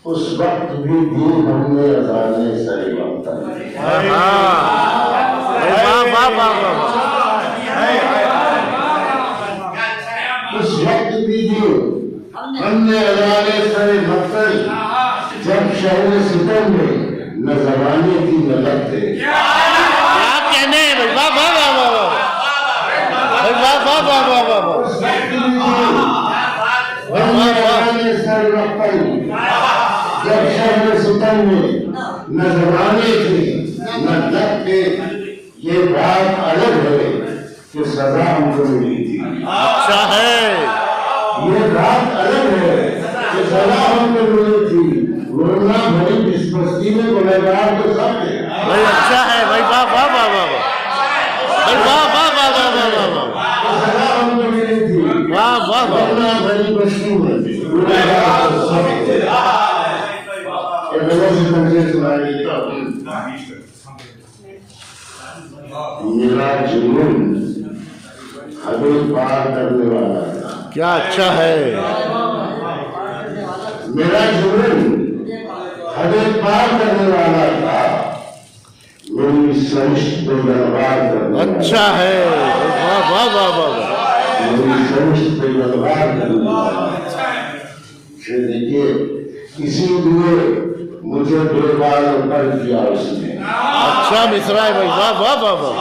اس وقت بھی دین ہم نے اذانے سری وقت اس وقت بھی دین ہم نے اذانے سری وقت جب شہر ستم میں نہ زمانے کی نہ لگ تھے. کیا کہنے ہیں بھائی؟ واہ واہ واہ واہ واہ واہ واہ واہ واہ واہ. جب شہر ستم میں نہ زمانے تھے نہ لگ تھے. یہ بات الگ ہے کہ سزا ہم کو ملی تھی. اچھا ہے. یہ بات الگ ہے کہ سزا ہم کو ملی تھی. ورنہ بھائی اس بستی میں گنہگار تو سب تھے بھائی. اچھا ہے بھائی. واہ واہ واہ واہ واہ بھائی. واہ واہ واہ واہ واہ واہ واہ. سزا ہم کو ملی تھی. واہ واہ واہ. ورنہ بھائی بستی میں گنہگار تو سب تھے. میرا جنون حد پار کرنے والا تھا. کیا اچھا ہے. میرا جنون حد پار کرنے والا تھا. میری سرشت پہ دربار کرنے والا. اچھا ہے. واہ واہ واہ واہ. میری سرشت پہ دربار کرنے والا. دیکھیے اسی لیے مجھے بے بال پر کیا اس نے. اچھا مصرا ہے بھائی. واہ واہ واہ واہ.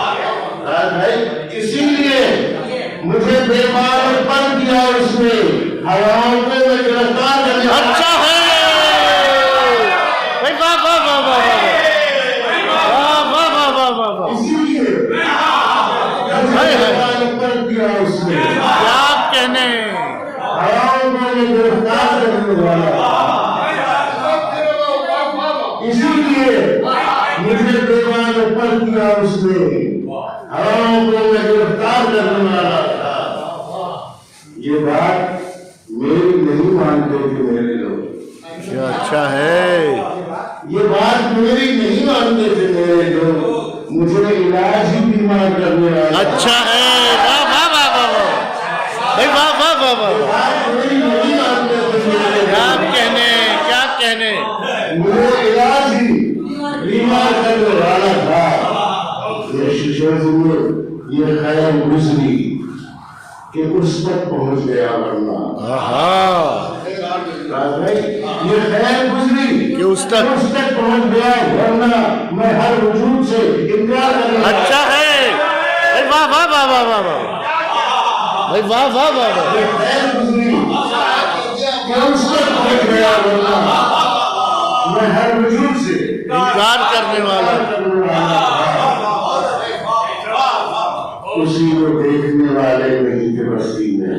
اسی لیے مجھے بے بال پر کیا اس نے. ہواؤں میں گرفتار کرنے. اچھا ہے بھائی. واہ واہ واہ واہ واہ. واہ واہ واہ واہ واہ واہ. اسی لیے مجھے بے بال پر کیا اس نے. کیا کہنے. ہواؤں میں گرفتار کرنے والا. اسی لیے مجھے دیوان پر کیا اس نے. ہواؤں کو میں گرفتار کرنے والا تھا. یہ بات میری نہیں مانتے تھے میرے لوگ. کیا اچھا ہے. یہ بات میری نہیں مانتے تھے میرے لوگ. مجھے علاج ہی بیمار کرنے والا. اچھا ہے. واہ واہ واہ واہ واہ بھائی. واہ واہ واہ واہ. بات میری نہیں مانتے تھے میرے کیا لوگ. کہنے. کیا کہنے. مجھے علاج ہی بیمار کرنے والا تھا. یہ شیشے میں یہ خیال گزری کہ اس تک پہنچ گیا. ورنہ یہ خیال گزری کہ اس تک پہنچ گیا. ورنہ میں ہر وجود سے انکار کرنے. اچھا ہے بھائی. واہ واہ واہ واہ واہ واہ بھائی. واہ واہ واہ واہ. یہ خیال گزری کہ اس تک پہنچ گیا. ورنہ میں ہر وجود سے انکار کرنے والا. اسی کو دیکھنے والے نہیں تھے بستی میں.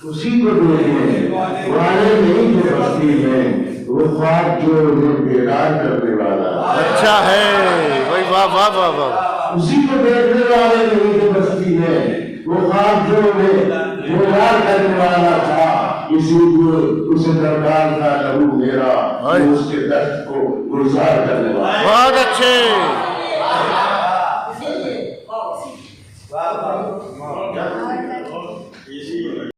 اسی کو دیکھنے والے نہیں تھے بستی میں. وہ خواب جو انہیں بیدار کرنے والا. اچھا ہے بھائی. واہ واہ واہ واہ. اسی کو دیکھنے والے نہیں تھے بستی میں. وہ خواب جو انہیں بیدار کرنے والا تھا. اسی لیے اسے درکار تھا لہو میرا. اس کے درد کو گزار کرنے والا. بہت اچھے.